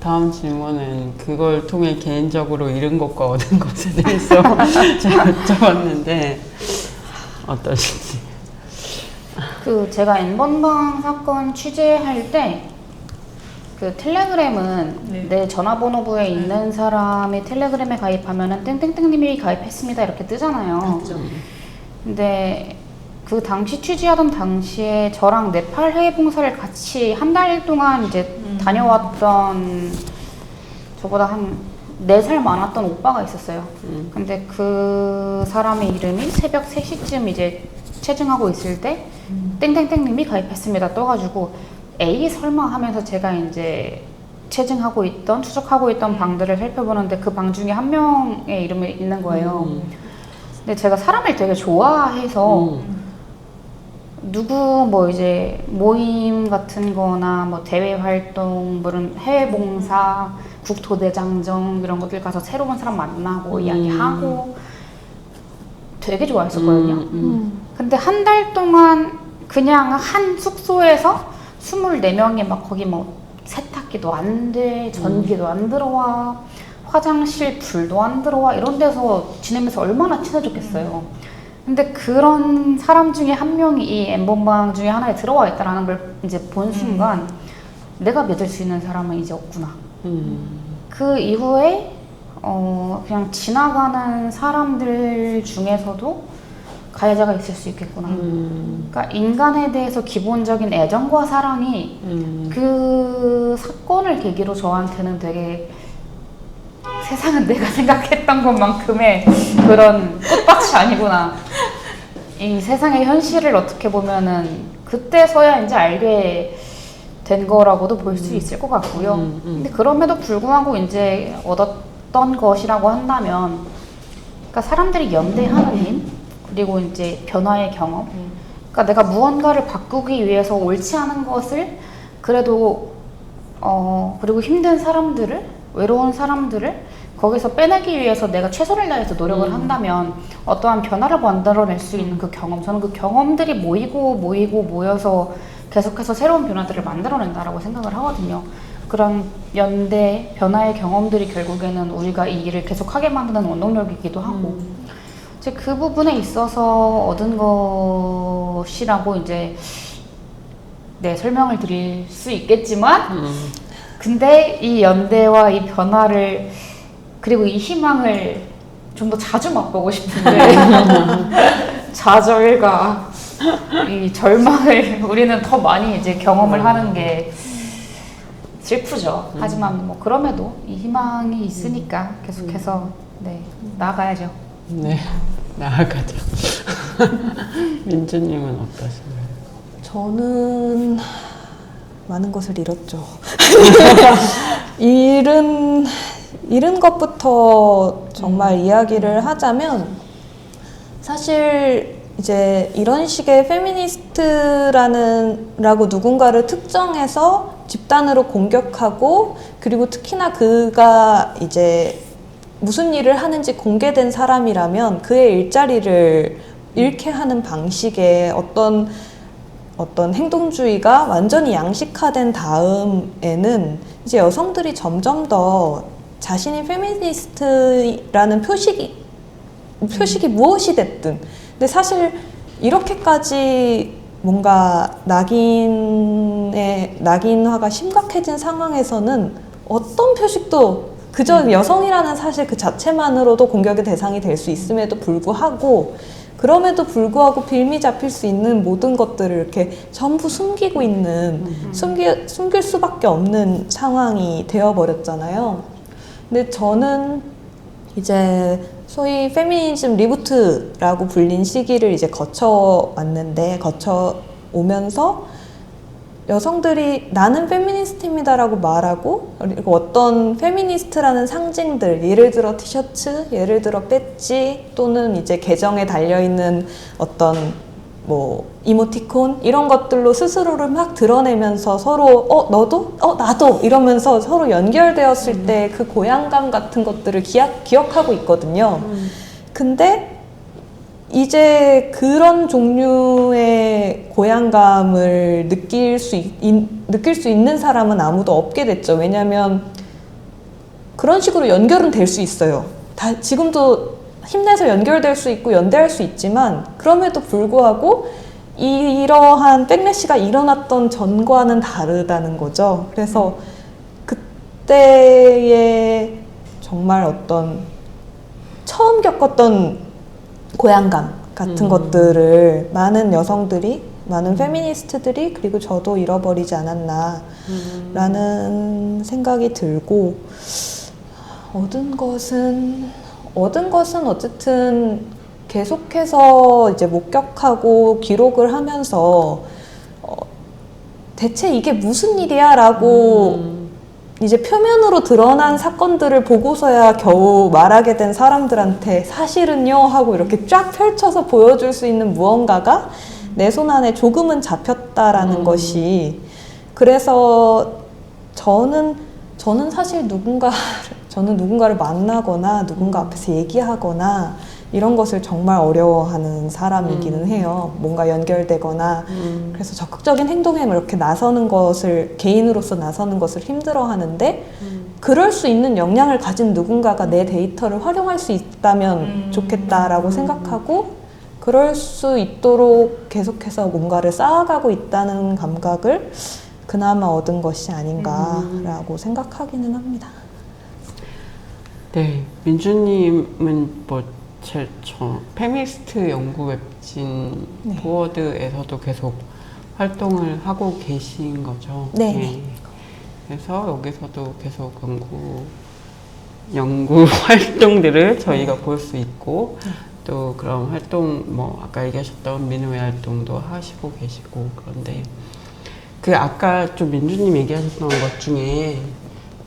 다음 질문은 그걸 통해 개인적으로 잃은 것과 얻은 것에 대해서 제가 여쭤봤는데 어떠신지. 제가 N번방 사건 취재할 때 텔레그램은 네. 내 전화번호부에 있는 사람이 텔레그램에 가입하면은 땡땡땡님이 가입했습니다 이렇게 뜨잖아요. 근데 그 당시 취재하던 당시에 저랑 네팔 해외 봉사를 같이 한 달 동안 이제 다녀왔던 저보다 한 4살 많았던 오빠가 있었어요. 근데 그 사람의 이름이 새벽 3시쯤 이제 체증하고 있을 때 땡땡땡님이 가입했습니다 떠가지고 에이 설마 하면서 제가 이제 체증하고 있던 추적하고 있던 방들을 살펴보는데 그 방 중에 한 명의 이름이 있는 거예요. 근데 제가 사람을 되게 좋아해서 누구 뭐 이제 모임 같은 거나 뭐 대외 활동, 물론 해외 봉사, 국토대장정 이런 것들 가서 새로운 사람 만나고 이야기하고 되게 좋아했었거든요. 근데 한 달 동안 그냥 한 숙소에서 24명이 막 거기 뭐 세탁기도 안 돼, 전기도 안 들어와, 화장실 불도 안 들어와 이런 데서 지내면서 얼마나 친해졌겠어요. 근데 그런 사람 중에 한 명이 이 N번방 중에 하나에 들어와 있다는 걸 이제 본 순간 내가 믿을 수 있는 사람은 이제 없구나. 그 이후에 그냥 지나가는 사람들 중에서도 가해자가 있을 수 있겠구나. 그러니까 인간에 대해서 기본적인 애정과 사랑이 그 사건을 계기로 저한테는 되게 세상은 내가 생각했던 것만큼의 그런 꽃밭이 아니구나. 이 세상의 현실을 어떻게 보면은 그때서야 이제 알게 된 거라고도 볼 수 있을 것 같고요. 근데 그럼에도 불구하고 이제 얻었던 것이라고 한다면, 그러니까 사람들이 연대하는 힘, 그리고 이제 변화의 경험. 그러니까 내가 무언가를 바꾸기 위해서 옳지 않은 것을 그래도 그리고 힘든 사람들을, 외로운 사람들을 거기서 빼내기 위해서 내가 최선을 다해서 노력을 한다면 어떠한 변화를 만들어낼 수 있는 그 경험, 저는 그 경험들이 모여서 계속해서 새로운 변화들을 만들어낸다라고 생각을 하거든요. 그런 연대, 변화의 경험들이 결국에는 우리가 이 일을 계속하게 만드는 원동력이기도 하고 이제 그 부분에 있어서 얻은 것이라고 이제 설명을 드릴 수 있겠지만 근데 이 연대와 이 변화를 그리고 이 희망을 좀 더 자주 맛보고 싶은데 좌절과 이 절망을 우리는 더 많이 이제 경험을 하는 게 슬프죠. 하지만 뭐 그럼에도 이 희망이 있으니까 계속해서 나아가야죠. 네, 나아가죠. 민주님은 어떠신가요? 저는 많은 것을 잃었죠. 잃은 것부터 정말 이야기를 하자면 사실 이제 이런 식의 페미니스트라고 누군가를 특정해서 집단으로 공격하고 그리고 특히나 그가 이제 무슨 일을 하는지 공개된 사람이라면 그의 일자리를 잃게 하는 방식의 어떤 행동주의가 완전히 양식화된 다음에는 이제 여성들이 점점 더 자신이 페미니스트라는 표식이 무엇이 됐든 근데 사실 이렇게까지 뭔가 낙인화가 심각해진 상황에서는 어떤 표식도 그저 여성이라는 사실 그 자체만으로도 공격의 대상이 될 수 있음에도 불구하고 그럼에도 빌미 잡힐 수 있는 모든 것들을 이렇게 전부 숨기고 있는 숨길 수밖에 없는 상황이 되어버렸잖아요. 근데 저는 이제 소위 페미니즘 리부트라고 불린 시기를 이제 거쳐오면서 여성들이 나는 페미니스트입니다라고 말하고 그리고 어떤 페미니스트라는 상징들 예를 들어 티셔츠, 예를 들어 배지 또는 이제 계정에 달려있는 어떤 뭐 이모티콘 이런 것들로 스스로를 막 드러내면서 서로 너도? 나도? 이러면서 서로 연결되었을 때 그 고향감 같은 것들을 기억하고 있거든요. 근데 이제 그런 종류의 고향감을 느낄 수 있는 사람은 아무도 없게 됐죠. 왜냐하면 그런 식으로 연결은 될 수 있어요. 지금도 힘내서 연결될 수 있고 연대할 수 있지만 그럼에도 불구하고 이러한 백래시가 일어났던 전과는 다르다는 거죠. 그래서 그때의 정말 어떤 처음 겪었던 고향감 같은 것들을 많은 여성들이, 많은 페미니스트들이, 그리고 저도 잃어버리지 않았나라는 생각이 들고, 얻은 것은 어쨌든 계속해서 이제 목격하고 기록을 하면서 대체 이게 무슨 일이야? 라고 이제 표면으로 드러난 사건들을 보고서야 겨우 말하게 된 사람들한테 사실은요 하고 이렇게 쫙 펼쳐서 보여줄 수 있는 무언가가 내 손 안에 조금은 잡혔다라는 것이, 그래서 저는 사실 누군가를 만나거나 누군가 앞에서 얘기하거나 이런 것을 정말 어려워하는 사람이기는 해요. 뭔가 연결되거나. 그래서 적극적인 행동에 이렇게 개인으로서 나서는 것을 힘들어하는데, 그럴 수 있는 역량을 가진 누군가가 내 데이터를 활용할 수 있다면 좋겠다라고 생각하고, 그럴 수 있도록 계속해서 뭔가를 쌓아가고 있다는 감각을 그나마 얻은 것이 아닌가라고 생각하기는 합니다. 네, 민주님은 페미니스트 연구 웹진 네. 포워드에서도 계속 활동을 하고 계신 거죠. 네. 그래서 여기서도 계속 연구 활동들을 저희가 볼 수 있고, 또 그런 활동, 아까 얘기하셨던 민우회 활동도 하시고 계시고, 그런데 아까 좀 민주님 얘기하셨던 것 중에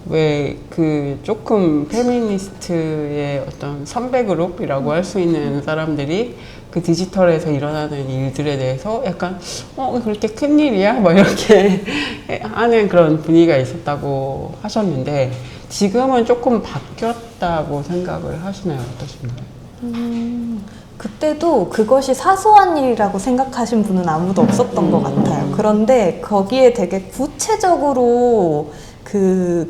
왜 조금 페미니스트의 어떤 선배 그룹이라고 할 수 있는 사람들이 그 디지털에서 일어나는 일들에 대해서 약간 그렇게 큰일이야? 이렇게 하는 그런 분위기가 있었다고 하셨는데, 지금은 조금 바뀌었다고 생각을 하시나요? 어떠신가요? 그때도 그것이 사소한 일이라고 생각하신 분은 아무도 없었던 것 같아요. 그런데 거기에 되게 구체적으로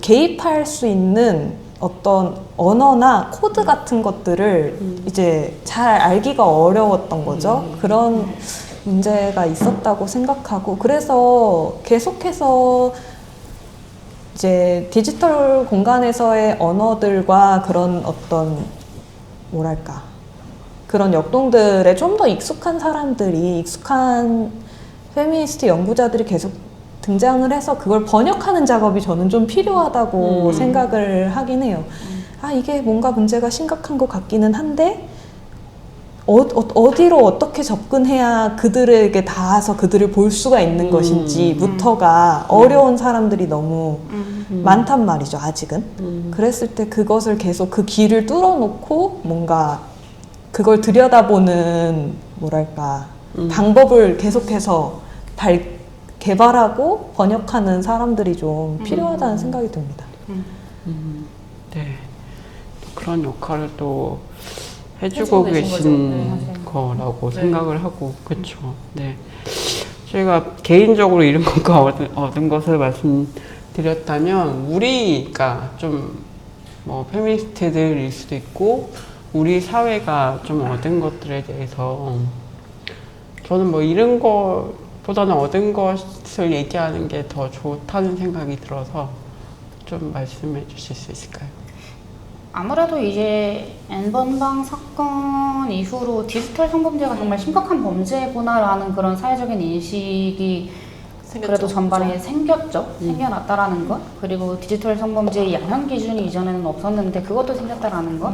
개입할 수 있는 어떤 언어나 코드 같은 것들을 이제 잘 알기가 어려웠던 거죠. 그런 문제가 있었다고 생각하고, 그래서 계속해서 이제 디지털 공간에서의 언어들과 그런 어떤 그런 역동들에 좀 더 익숙한 페미니스트 연구자들이 계속 등장을 해서 그걸 번역하는 작업이 저는 좀 필요하다고 생각을 하긴 해요. 이게 뭔가 문제가 심각한 것 같기는 한데, 어디로 어떻게 접근해야 그들에게 닿아서 그들을 볼 수가 있는 것인지부터가 어려운 사람들이 너무 많단 말이죠, 아직은. 그랬을 때 그것을 계속 그 길을 뚫어놓고 뭔가 그걸 들여다보는 방법을 계속해서 개발하고 번역하는 사람들이 좀 필요하다는 생각이 듭니다. 네, 그런 역할을 또 해주고 계신 거라고 생각을 하고, 그렇죠. 네, 저희가 개인적으로 이런 것과 얻은 것을 말씀드렸다면, 우리가 좀 페미니스트들일 수도 있고 우리 사회가 좀 얻은 것들에 대해서, 저는 이런 거보다는 얻은 것을 얘기하는 게 더 좋다는 생각이 들어서 좀 말씀해 주실 수 있을까요? 아무래도 이제 N번방 사건 이후로 디지털 성범죄가 정말 심각한 범죄구나라는 그런 사회적인 인식이 그래도 전반에 생겨났다라는 것, 그리고 디지털 성범죄의 양형 기준이 이전에는 없었는데 그것도 생겼다라는 것,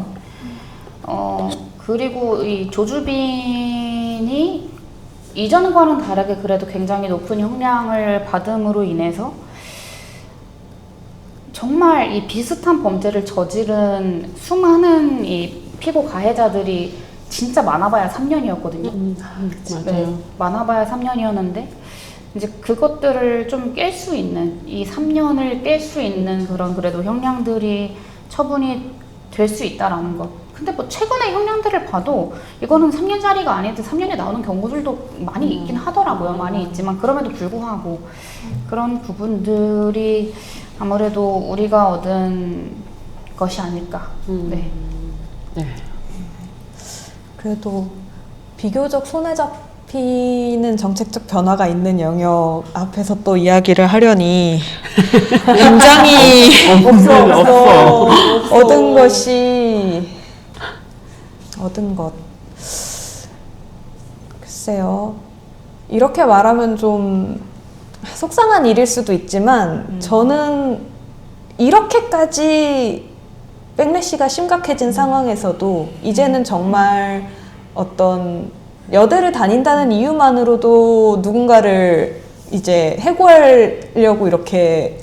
그리고 이 조주빈이 이전과는 다르게 그래도 굉장히 높은 형량을 받음으로 인해서 정말 이 비슷한 범죄를 저지른 수많은 이 피고 가해자들이 진짜 많아봐야 3년이었거든요. 맞아요. 네, 많아봐야 3년이었는데 이제 그것들을 좀 깰 수 있는, 이 3년을 깰 수 있는 그런 그래도 형량들이 처분이 될 수 있다라는 것. 근데 최근의 형량들을 봐도 이거는 3년짜리가 아니든 3년에 나오는 경우들도 많이 있긴 하더라고요. 많이 있지만 그럼에도 불구하고 그런 부분들이 아무래도 우리가 얻은 것이 아닐까. 네. 네. 그래도 비교적 손에 잡히는 정책적 변화가 있는 영역 앞에서 또 이야기를 하려니 굉장히 없어. 얻은 것. 글쎄요. 이렇게 말하면 좀 속상한 일일 수도 있지만 저는 이렇게까지 백래시가 심각해진 상황에서도 이제는 정말 어떤 여대를 다닌다는 이유만으로도 누군가를 이제 해고하려고 이렇게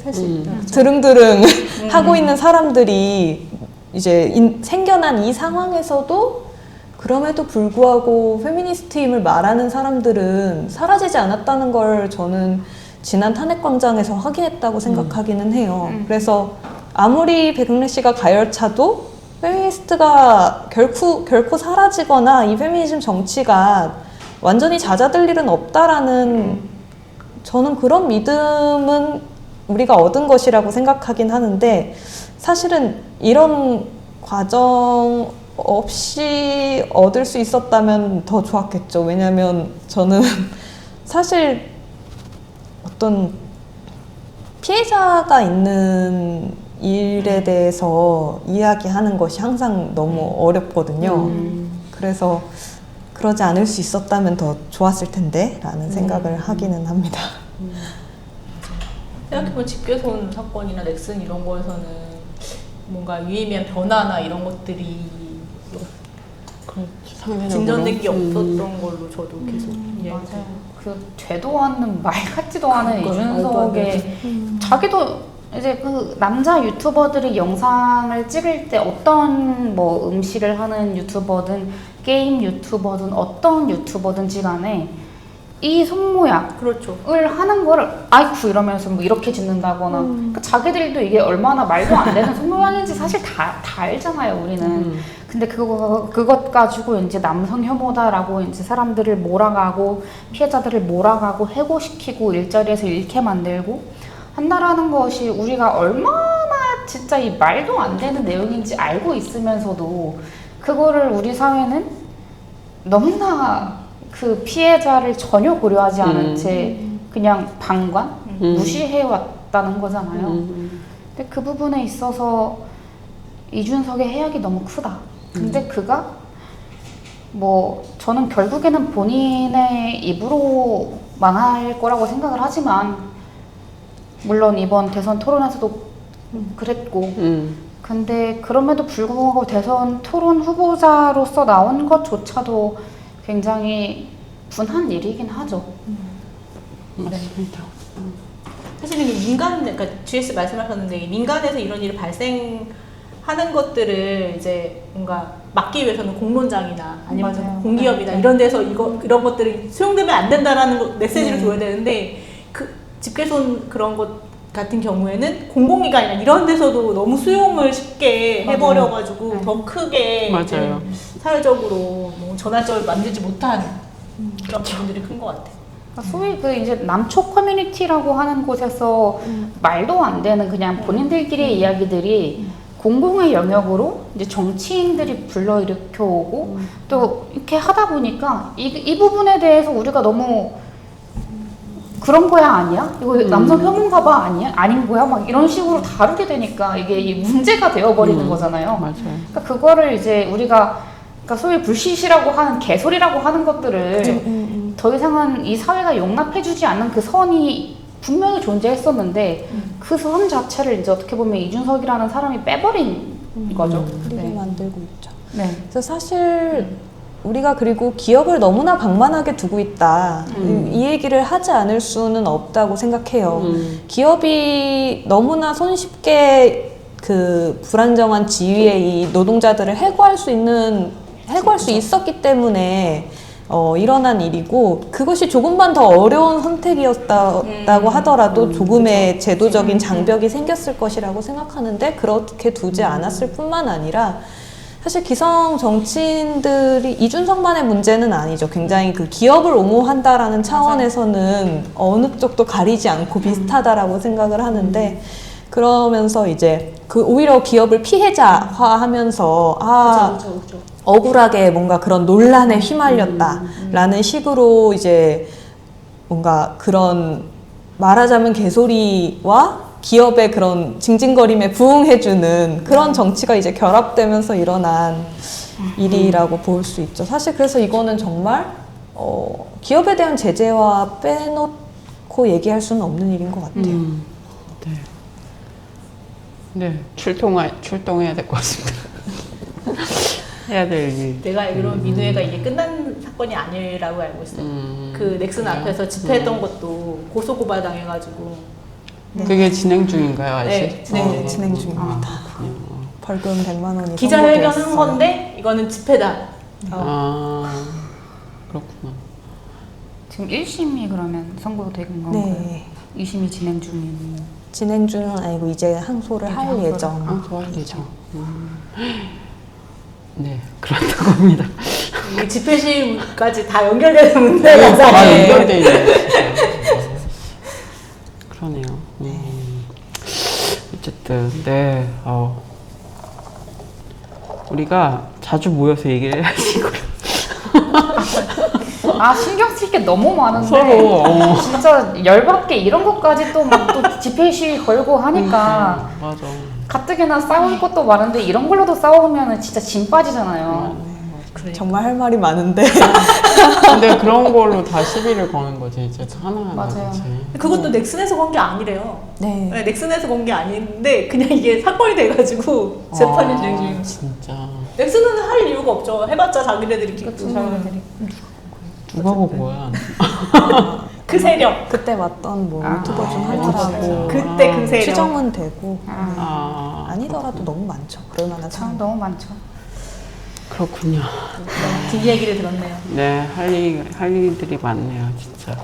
드릉드릉 하고 있는 사람들이 이제 생겨난 이 상황에서도 그럼에도 불구하고 페미니스트임을 말하는 사람들은 사라지지 않았다는 걸 저는 지난 탄핵광장에서 확인했다고 생각하기는 해요. 그래서 아무리 백래시가 가열차도 페미니스트가 결코 사라지거나 이 페미니즘 정치가 완전히 잦아들 일은 없다라는 저는 그런 믿음은 우리가 얻은 것이라고 생각하긴 하는데 사실은 이런 과정 없이 얻을 수 있었다면 더 좋았겠죠. 왜냐면 저는 사실 어떤 피해자가 있는 일에 대해서 이야기하는 것이 항상 너무 어렵거든요. 그래서 그러지 않을 수 있었다면 더 좋았을 텐데 라는 생각을 하기는 합니다. 생각해보면 집게손 사건이나 넥슨 이런 거에서는 뭔가 유의미한 변화나 이런 것들이 진전된 게 없었던 걸로 저도 계속 맞아요. 그 되도 않는 말 같지도 않은 이준석의 자기도 이제 그 남자 유튜버들이 영상을 찍을 때 어떤 뭐 음식을 하는 유튜버든 게임 유튜버든 어떤 유튜버든지 간에 이 손모양을 그렇죠. 하는 거를 아이쿠 이러면서 뭐 이렇게 짓는다거나 그러니까 자기들도 이게 얼마나 말도 안 되는 손모양인지 사실 다 알잖아요 우리는. 근데 그것 가지고 이제 남성 혐오다라고 이제 사람들을 몰아가고 피해자들을 몰아가고 해고시키고 일자리에서 잃게 만들고 한다라는 것이 우리가 얼마나 진짜 이 말도 안 되는 내용인지 알고 있으면서도 그거를 우리 사회는 너무나 그 피해자를 전혀 고려하지 않은 채 그냥 방관? 무시해왔다는 거잖아요. 근데 그 부분에 있어서 이준석의 해악이 너무 크다. 근데 그가 뭐 저는 결국에는 본인의 입으로 망할 거라고 생각을 하지만 물론 이번 대선 토론에서도 그랬고 근데 그럼에도 불구하고 대선 토론 후보자로서 나온 것조차도 굉장히 분한 일이긴 하죠. 맞습니다. 사실은 이 민간, 그러니까 GS 말씀하셨는데 이 민간에서 이런 일이 발생하는 것들을 이제 뭔가 막기 위해서는 공론장이나 아니면 맞아요. 공기업이나 이런 데서 이런 것들이 수용되면 안 된다라는 메시지를 줘야 되는데 그 집게손 그런 것 같은 경우에는 공공기관이나 이런 데서도 너무 수용을 쉽게 해버려가지고 더 크게 맞아요. 사회적으로 뭐 전환점을 만들지 못한 그런 부분들이 큰 것 같아요. 소위 그 이제 남초 커뮤니티라고 하는 곳에서 말도 안 되는 그냥 본인들끼리의 이야기들이 공공의 영역으로 이제 정치인들이 불러일으켜 오고 또 이렇게 하다 보니까 이 부분에 대해서 우리가 너무 그런 거야 아니야? 이거 남성 혐오인가 봐 아니야? 아닌 거야? 막 이런 식으로 다루게 되니까 이게 문제가 되어버리는 거잖아요. 맞아요. 그러니까 그거를 이제 우리가 그러니까 소위 불시시라고 하는 개소리라고 하는 것들을 더 이상은 이 사회가 용납해주지 않는 그 선이 분명히 존재했었는데 그 선 자체를 이제 어떻게 보면 이준석이라는 사람이 빼버린 거죠. 그리게 만들고 있죠. 네. 그래서 사실 우리가 그리고 기업을 너무나 방만하게 두고 있다. 이 얘기를 하지 않을 수는 없다고 생각해요. 기업이 너무나 손쉽게 그 불안정한 지위의 이 노동자들을 해고할 수 있었기 때문에 일어난 일이고 그것이 조금만 더 어려운 선택이었다고 하더라도 조금의 제도적인 장벽이 생겼을 것이라고 생각하는데 그렇게 두지 않았을 뿐만 아니라 사실 기성 정치인들이 이준석만의 문제는 아니죠. 굉장히 그 기업을 옹호한다라는 차원에서는 어느 쪽도 가리지 않고 비슷하다라고 생각을 하는데 그러면서 이제 그 오히려 기업을 피해자화하면서 그렇죠. 억울하게 뭔가 그런 논란에 휘말렸다라는 식으로 이제 뭔가 그런 말하자면 개소리와 기업의 그런 징징거림에 부응해주는 그런 정치가 이제 결합되면서 일어난 일이라고 볼 수 있죠. 사실 그래서 이거는 정말 기업에 대한 제재와 빼놓고 얘기할 수는 없는 일인 것 같아요. 네. 네, 출동해야 될 것 같습니다. 해야 될 일. 내가 알기로는 민우회가 이게 끝난 사건이 아니라고 알고 있어요. 그 넥슨 앞에서 집회했던 것도 고소고발 당해가지고. 그게 진행 중인가요, 아직? 네, 진행 중입니다. 벌금 100만 원이 기자회견 선고되었어요. 한 건데 이거는 집회다. 그렇구나. 지금 1심이 그러면 선고된 건가요? 네. 2심이 진행 중인. 진행 중은 아니고 이제 항소를 할 항소를. 예정. 좋아할 예정. 네, 그렇다고 합니다. 이게 집회시까지 다 연결되는 문제라서. 연결돼 있네. 그러네요. 어쨌든, 네. 우리가 자주 모여서 얘기를 해야지, 거예요. 신경 쓸 게 너무 많은데 서로. 진짜 열받게 이런 것까지 또 막 또 집회 시위 걸고 하니까 맞아. 가뜩이나 싸울 것도 많은데 이런 걸로도 싸우면 진짜 진 빠지잖아요. 정말 할 말이 많은데. 근데 그런 걸로 다 시비를 거는 거지, 이제 하나하나. 맞아요. 그치? 그것도 넥슨에서 건 게 아니래요. 네. 네, 넥슨에서 건 게 아닌데 그냥 이게 사건이 돼가지고 재판이 진행 중인. 진짜. 넥슨은 할 이유가 없죠. 해봤자 자기네들이 그쵸, 자기네들이. 누가 보고야. 그 세력. 그때 왔던 뭐 유튜버 중 하나라고 그때 그 세력. 추정은 되고 아니더라도 아니더라도 너무 많죠. 그럴 만한 참 사람. 너무 많죠. 그렇군요. 뒷얘기를 들었네요. 네, 할 일들이 많네요, 진짜.